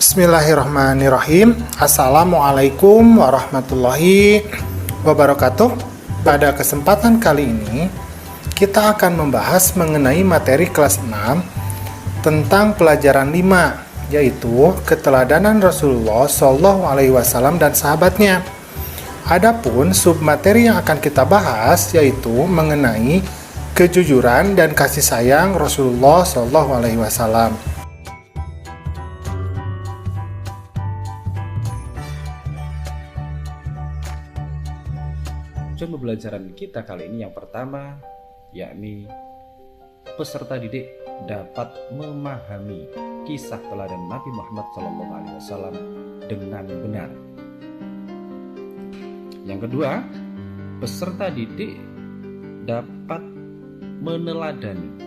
Bismillahirrahmanirrahim. Assalamualaikum warahmatullahi wabarakatuh. Pada kesempatan kali ini kita akan membahas mengenai materi kelas 6 tentang pelajaran 5, yaitu keteladanan Rasulullah SAW dan sahabatnya. Adapun submateri yang akan kita bahas yaitu mengenai kejujuran dan kasih sayang Rasulullah SAW. Tujuan pembelajaran kita kali ini yang pertama, yakni peserta didik dapat memahami kisah teladan Nabi Muhammad SAW dengan benar. Yang kedua, peserta didik dapat meneladani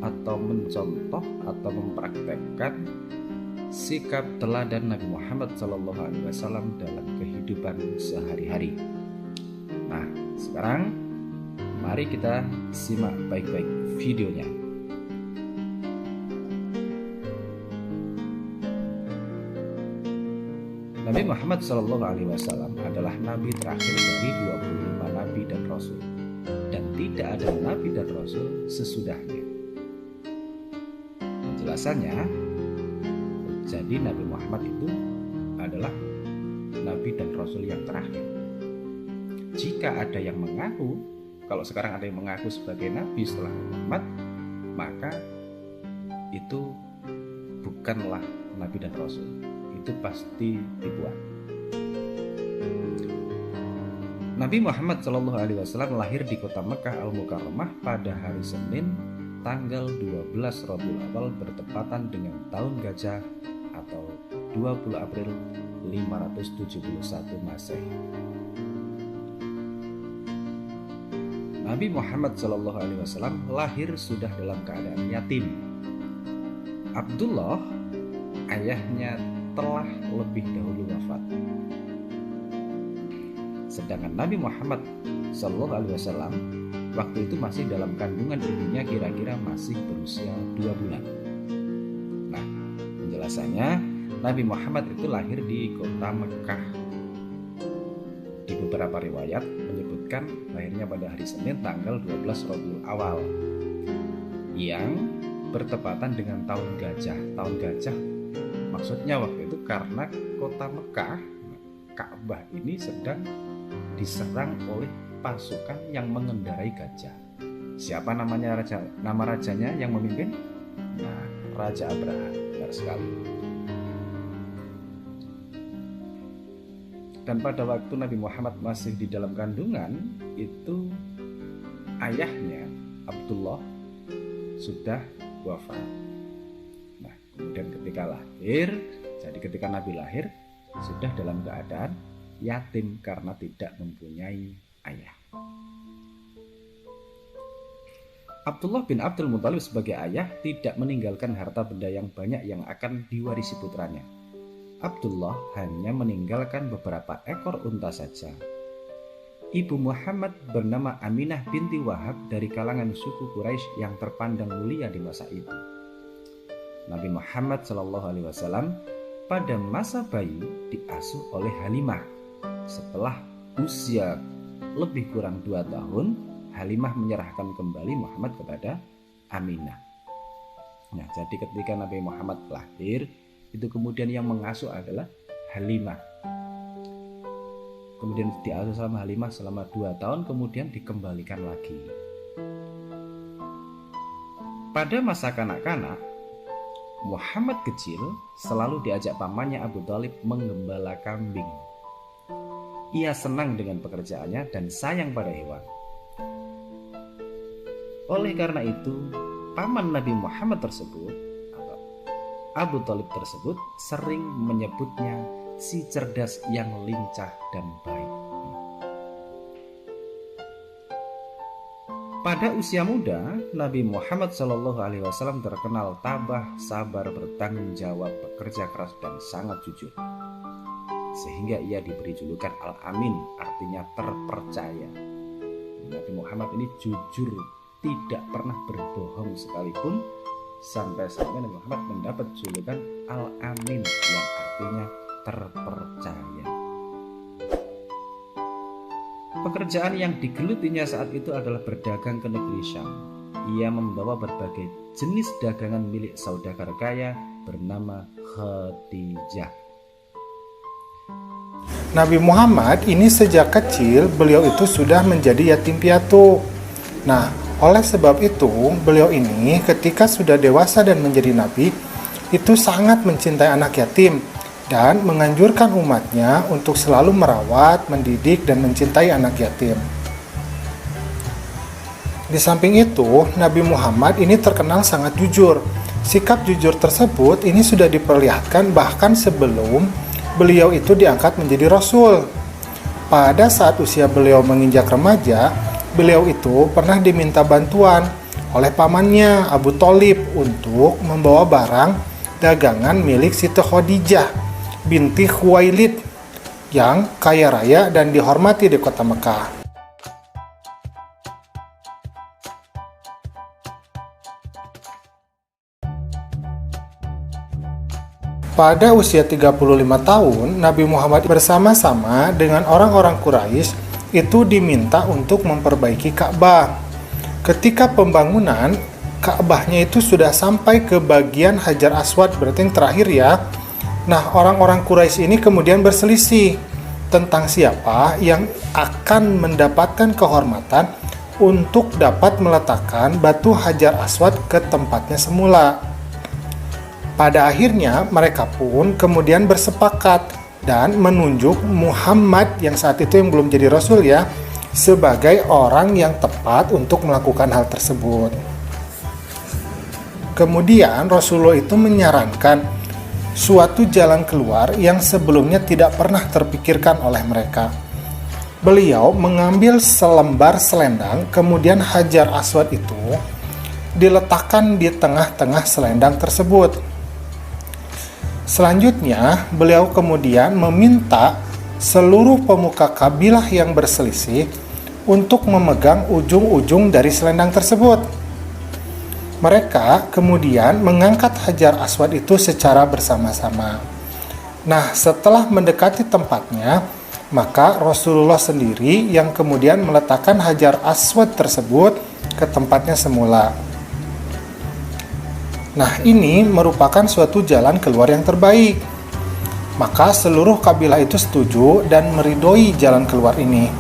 atau mencontoh atau mempraktekkan sikap teladan Nabi Muhammad SAW dalam kehidupan sehari-hari. Nah, sekarang mari kita simak baik-baik videonya. Nabi Muhammad SAW adalah nabi terakhir dari 25 nabi dan rasul, dan tidak ada nabi dan rasul sesudahnya. Penjelasannya, jadi Nabi Muhammad itu adalah nabi dan rasul yang terakhir. Jika ada yang mengaku, kalau sekarang ada yang mengaku sebagai nabi setelah Muhammad, maka itu bukanlah nabi dan rasul. Itu pasti tipuan. Nabi Muhammad SAW lahir di kota Mekah Al-Mukarramah pada hari Senin tanggal 12 Rabiul Awal bertepatan dengan tahun gajah atau 20 April 571 Masehi. Nabi Muhammad SAW lahir sudah dalam keadaan yatim. Abdullah, ayahnya, telah lebih dahulu wafat. Sedangkan Nabi Muhammad SAW waktu itu masih dalam kandungan ibunya, kira-kira masih berusia 2 bulan. Nah, penjelasannya, Nabi Muhammad itu lahir di kota Mekah. Di beberapa riwayat menyebutkan lahirnya pada hari Senin tanggal 12 Rabiul Awal yang bertepatan dengan tahun gajah. Tahun gajah maksudnya waktu itu karena kota Mekah, Ka'bah ini sedang diserang oleh pasukan yang mengendarai gajah. Siapa namanya raja? Nama rajanya yang memimpin? Nah, Raja Abraha. Benar sekali. Dan pada waktu Nabi Muhammad masih di dalam kandungan, itu ayahnya Abdullah sudah wafat. Nah, kemudian ketika lahir, jadi ketika Nabi lahir sudah dalam keadaan yatim karena tidak mempunyai ayah. Abdullah bin Abdul Muthalib sebagai ayah tidak meninggalkan harta benda yang banyak yang akan diwarisi putranya. Abdullah hanya meninggalkan beberapa ekor unta saja. Ibu Muhammad bernama Aminah binti Wahab dari kalangan suku Quraisy yang terpandang mulia di masa itu. Nabi Muhammad SAW pada masa bayi diasuh oleh Halimah. Setelah usia lebih kurang 2 tahun, Halimah menyerahkan kembali Muhammad kepada Aminah. Nah, jadi ketika Nabi Muhammad lahir, itu kemudian yang mengasuh adalah Halimah. Kemudian diasuh sama Halimah selama 2 tahun, kemudian dikembalikan lagi. Pada masa kanak-kanak, Muhammad kecil selalu diajak pamannya Abu Thalib menggembala kambing. Ia senang dengan pekerjaannya dan sayang pada hewan. Oleh karena itu, paman Nabi Muhammad tersebut, Abu Thalib tersebut, sering menyebutnya si cerdas yang lincah dan baik. Pada usia muda, Nabi Muhammad SAW terkenal tabah, sabar, bertanggung jawab, bekerja keras, dan sangat jujur. Sehingga ia diberi julukan Al-Amin, artinya terpercaya. Nabi Muhammad ini jujur, tidak pernah berbohong sekalipun, sampai-sampai Nabi Muhammad mendapat julukan Al-Amin yang artinya terpercaya. Pekerjaan yang digelutinya saat itu adalah berdagang ke negeri Syam. Ia membawa berbagai jenis dagangan milik saudagar kaya bernama Khadijah. Nabi Muhammad ini sejak kecil beliau itu sudah menjadi yatim piatu. Nah, oleh sebab itu beliau ini ketika sudah dewasa dan menjadi nabi itu sangat mencintai anak yatim dan menganjurkan umatnya untuk selalu merawat, mendidik, dan mencintai anak yatim. Di samping itu, Nabi Muhammad ini terkenal sangat jujur. Sikap jujur tersebut ini sudah diperlihatkan bahkan sebelum beliau itu diangkat menjadi Rasul. Pada saat usia beliau menginjak remaja, beliau itu pernah diminta bantuan oleh pamannya Abu Thalib untuk membawa barang dagangan milik Siti Khadijah binti Khuwailid yang kaya raya dan dihormati di kota Mekah. Pada usia 35 tahun, Nabi Muhammad bersama-sama dengan orang-orang Quraisy itu diminta untuk memperbaiki Ka'bah. Ketika pembangunan, Ka'bahnya itu sudah sampai ke bagian Hajar Aswad, berarti yang terakhir ya. Nah, orang-orang Quraisy ini kemudian berselisih tentang siapa yang akan mendapatkan kehormatan untuk dapat meletakkan batu Hajar Aswad ke tempatnya semula. Pada akhirnya mereka pun kemudian bersepakat dan menunjuk Muhammad yang saat itu yang belum jadi Rasul ya sebagai orang yang tepat untuk melakukan hal tersebut. Kemudian Rasulullah itu menyarankan suatu jalan keluar yang sebelumnya tidak pernah terpikirkan oleh mereka. Beliau mengambil selembar selendang, kemudian Hajar Aswad itu diletakkan di tengah-tengah selendang tersebut. Selanjutnya, beliau kemudian meminta seluruh pemuka kabilah yang berselisih untuk memegang ujung-ujung dari selendang tersebut. Mereka kemudian mengangkat Hajar Aswad itu secara bersama-sama. Nah, setelah mendekati tempatnya, maka Rasulullah sendiri yang kemudian meletakkan Hajar Aswad tersebut ke tempatnya semula. Nah, ini merupakan suatu jalan keluar yang terbaik. Maka seluruh kabilah itu setuju dan meridhoi jalan keluar ini.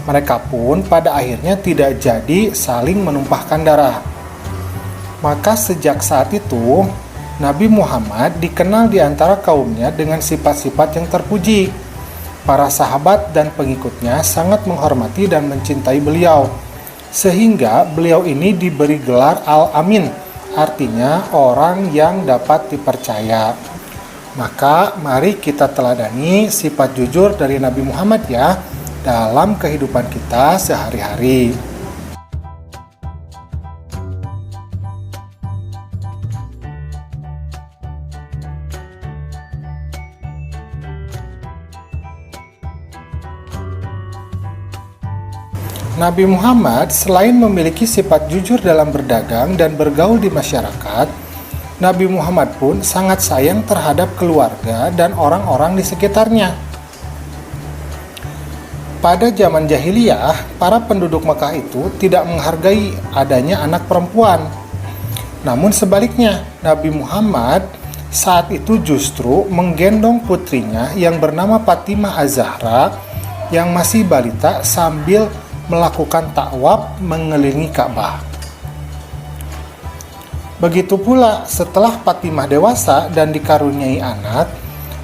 Mereka pun pada akhirnya tidak jadi saling menumpahkan darah. Maka sejak saat itu, Nabi Muhammad dikenal di antara kaumnya dengan sifat-sifat yang terpuji. Para sahabat dan pengikutnya sangat menghormati dan mencintai beliau. Sehingga beliau ini diberi gelar Al-Amin, artinya orang yang dapat dipercaya. Maka mari kita teladani sifat jujur dari Nabi Muhammad ya dalam kehidupan kita sehari-hari. Nabi Muhammad selain memiliki sifat jujur dalam berdagang dan bergaul di masyarakat, Nabi Muhammad pun sangat sayang terhadap keluarga dan orang-orang di sekitarnya. Pada zaman jahiliyah, para penduduk Mekah itu tidak menghargai adanya anak perempuan. Namun sebaliknya, Nabi Muhammad saat itu justru menggendong putrinya yang bernama Fatimah Az-Zahra yang masih balita sambil melakukan takwaf mengelilingi Ka'bah. Begitu pula setelah Fatimah dewasa dan dikaruniai anak,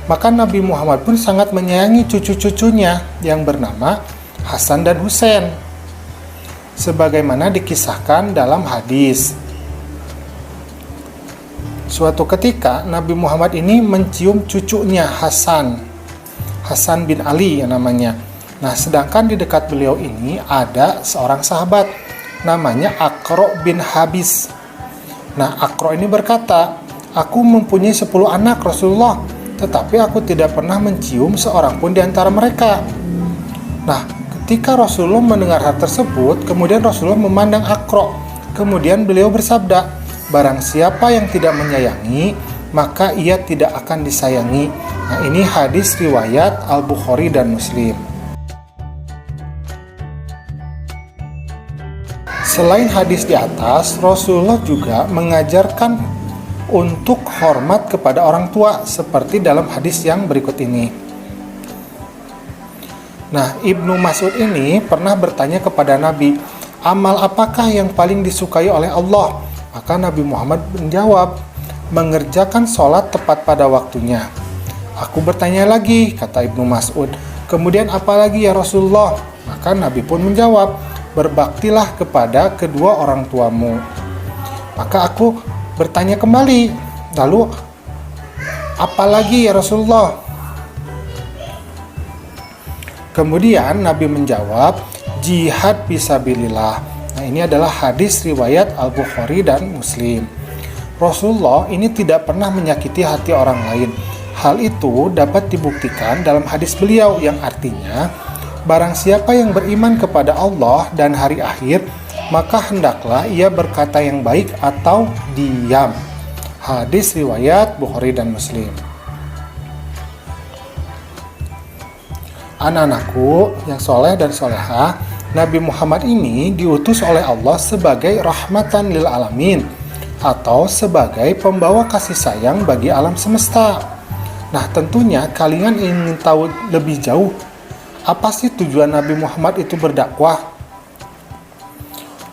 maka Nabi Muhammad pun sangat menyayangi cucu-cucunya yang bernama Hasan dan Husain. Sebagaimana dikisahkan dalam hadis. Suatu ketika Nabi Muhammad ini mencium cucunya Hasan bin Ali yang namanya. Nah, sedangkan di dekat beliau ini ada seorang sahabat namanya Aqra bin Habis. Nah, Aqra ini berkata, "Aku mempunyai 10 anak Rasulullah, tetapi aku tidak pernah mencium seorang pun di antara mereka." Nah, ketika Rasulullah mendengar hal tersebut, kemudian Rasulullah memandang Aqra. Kemudian beliau bersabda, barang siapa yang tidak menyayangi, maka ia tidak akan disayangi. Nah, ini hadis riwayat Al-Bukhari dan Muslim. Selain hadis di atas, Rasulullah juga mengajarkan untuk hormat kepada orang tua, seperti dalam hadis yang berikut ini. Nah, Ibnu Mas'ud ini pernah bertanya kepada Nabi, amal apakah yang paling disukai oleh Allah? Maka Nabi Muhammad menjawab, mengerjakan sholat tepat pada waktunya. Aku bertanya lagi, kata Ibnu Mas'ud, kemudian apa lagi ya Rasulullah? Maka Nabi pun menjawab, berbaktilah kepada kedua orang tuamu. Maka aku bertanya kembali, lalu apa lagi ya Rasulullah? Kemudian Nabi menjawab, jihad fisabilillah. Nah, ini adalah hadis riwayat Al-Bukhari dan Muslim. Rasulullah ini tidak pernah menyakiti hati orang lain. Hal itu dapat dibuktikan dalam hadis beliau yang artinya, barang siapa yang beriman kepada Allah dan hari akhir, maka hendaklah ia berkata yang baik atau diam. Hadis riwayat Bukhari dan Muslim. Anak-anakku yang soleh dan soleha, Nabi Muhammad ini diutus oleh Allah sebagai rahmatan lil alamin, atau sebagai pembawa kasih sayang bagi alam semesta. Nah, tentunya kalian ingin tahu lebih jauh, apa sih tujuan Nabi Muhammad itu berdakwah?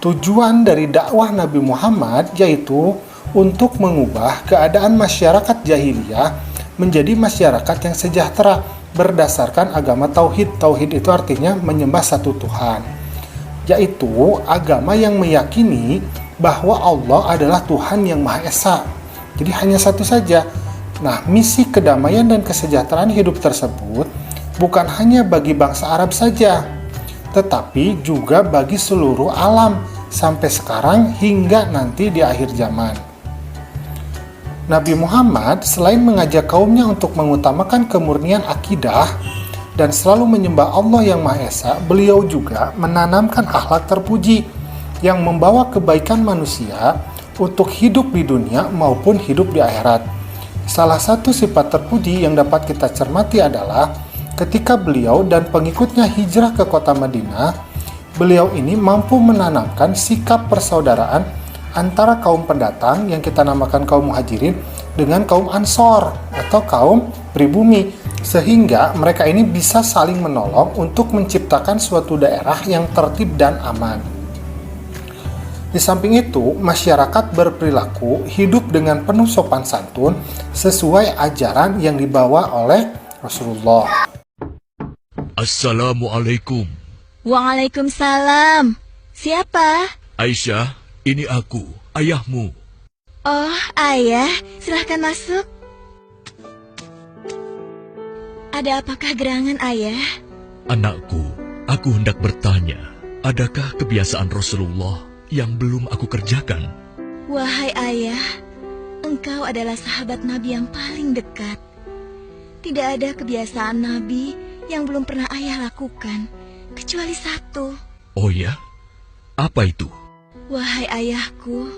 Tujuan dari dakwah Nabi Muhammad yaitu untuk mengubah keadaan masyarakat jahiliyah menjadi masyarakat yang sejahtera berdasarkan agama Tauhid. Tauhid itu artinya menyembah satu Tuhan, yaitu agama yang meyakini bahwa Allah adalah Tuhan yang Maha Esa. Jadi hanya satu saja. Nah, misi kedamaian dan kesejahteraan hidup tersebut bukan hanya bagi bangsa Arab saja, tetapi juga bagi seluruh alam sampai sekarang hingga nanti di akhir zaman. Nabi Muhammad selain mengajak kaumnya untuk mengutamakan kemurnian akidah dan selalu menyembah Allah yang Maha Esa, beliau juga menanamkan akhlak terpuji yang membawa kebaikan manusia untuk hidup di dunia maupun hidup di akhirat. Salah satu sifat terpuji yang dapat kita cermati adalah ketika beliau dan pengikutnya hijrah ke kota Madinah, beliau ini mampu menanamkan sikap persaudaraan antara kaum pendatang yang kita namakan kaum muhajirin dengan kaum ansor atau kaum pribumi, sehingga mereka ini bisa saling menolong untuk menciptakan suatu daerah yang tertib dan aman. Di samping itu, masyarakat berperilaku hidup dengan penuh sopan santun sesuai ajaran yang dibawa oleh Rasulullah. Assalamualaikum. Waalaikumsalam. Siapa? Aisyah, ini aku, ayahmu. Oh, ayah, silahkan masuk. Ada apakah gerangan ayah? Anakku, aku hendak bertanya, adakah kebiasaan Rasulullah yang belum aku kerjakan? Wahai ayah, engkau adalah sahabat Nabi yang paling dekat. Tidak ada kebiasaan Nabi yang belum pernah ayah lakukan, kecuali satu. Oh ya? Apa itu? Wahai ayahku,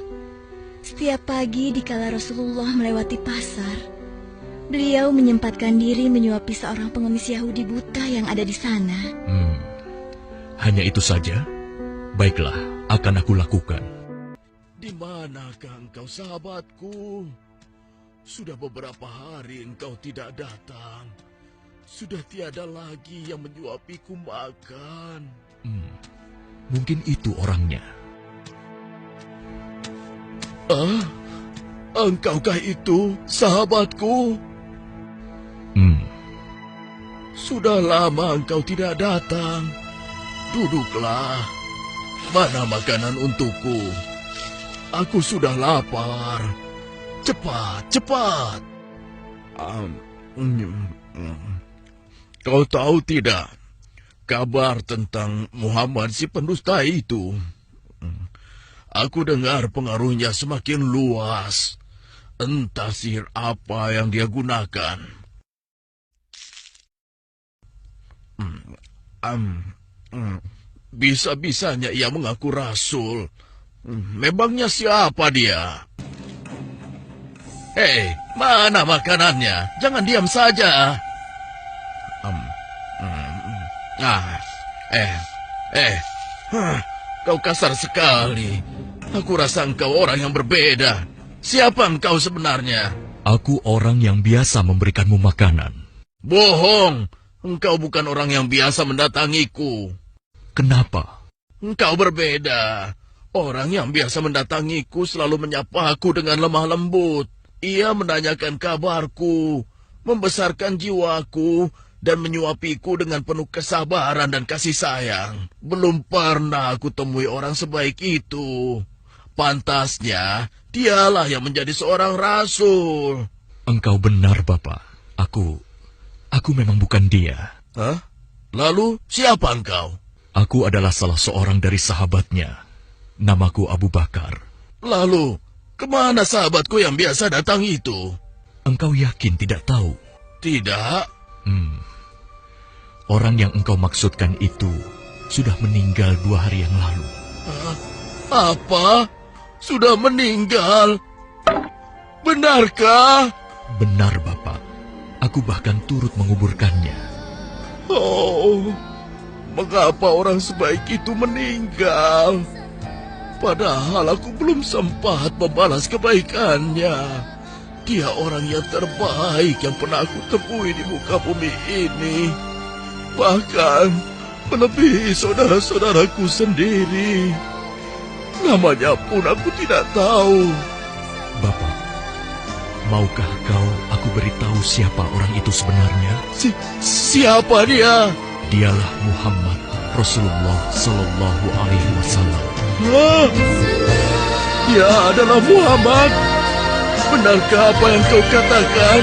setiap pagi dikala Rasulullah melewati pasar, beliau menyempatkan diri menyuapi seorang pengemis Yahudi buta yang ada di sana. Hanya itu saja? Baiklah, akan aku lakukan. Di manakah engkau, sahabatku? Sudah beberapa hari engkau tidak datang. Sudah tiada lagi yang menyuapiku makan. Mungkin itu orangnya. Engkaukah itu, sahabatku? Sudah lama engkau tidak datang. Duduklah. Mana makanan untukku? Aku sudah lapar. Cepat, cepat. Kau tahu tidak kabar tentang Muhammad si pendusta itu? Aku dengar pengaruhnya semakin luas. Entah sihir apa yang dia gunakan. Bisa-bisanya ia mengaku rasul. Memangnya siapa dia? Hei, mana makanannya? Jangan diam saja. Kau kasar sekali. Aku rasa engkau orang yang berbeda. Siapa engkau sebenarnya? Aku orang yang biasa memberikanmu makanan. Bohong. Engkau bukan orang yang biasa mendatangiku. Kenapa? Engkau berbeda. Orang yang biasa mendatangiku selalu menyapaku dengan lemah lembut. Ia menanyakan kabarku, membesarkan jiwaku, dan menyuapiku dengan penuh kesabaran dan kasih sayang. Belum pernah aku temui orang sebaik itu. Pantasnya, dialah yang menjadi seorang rasul. Engkau benar, Bapak. Aku memang bukan dia. Hah? Lalu, siapa engkau? Aku adalah salah seorang dari sahabatnya. Namaku Abu Bakar. Lalu, kemana sahabatku yang biasa datang itu? Engkau yakin tidak tahu? Tidak. Orang yang engkau maksudkan itu sudah meninggal 2 hari yang lalu. Apa? Sudah meninggal? Benarkah? Benar, Bapak. Aku bahkan turut menguburkannya. Oh, mengapa orang sebaik itu meninggal? Padahal aku belum sempat membalas kebaikannya. Dia orang yang terbaik yang pernah aku temui di muka bumi ini. Bahkan melebihi saudara-saudaraku sendiri. Namanya pun aku tidak tahu. Bapak, maukah aku beritahu siapa orang itu sebenarnya? Siapa dia? Dialah Muhammad Rasulullah Sallallahu Alaihi Wasallam. Dia adalah Muhammad. Benarkah apa yang kau katakan?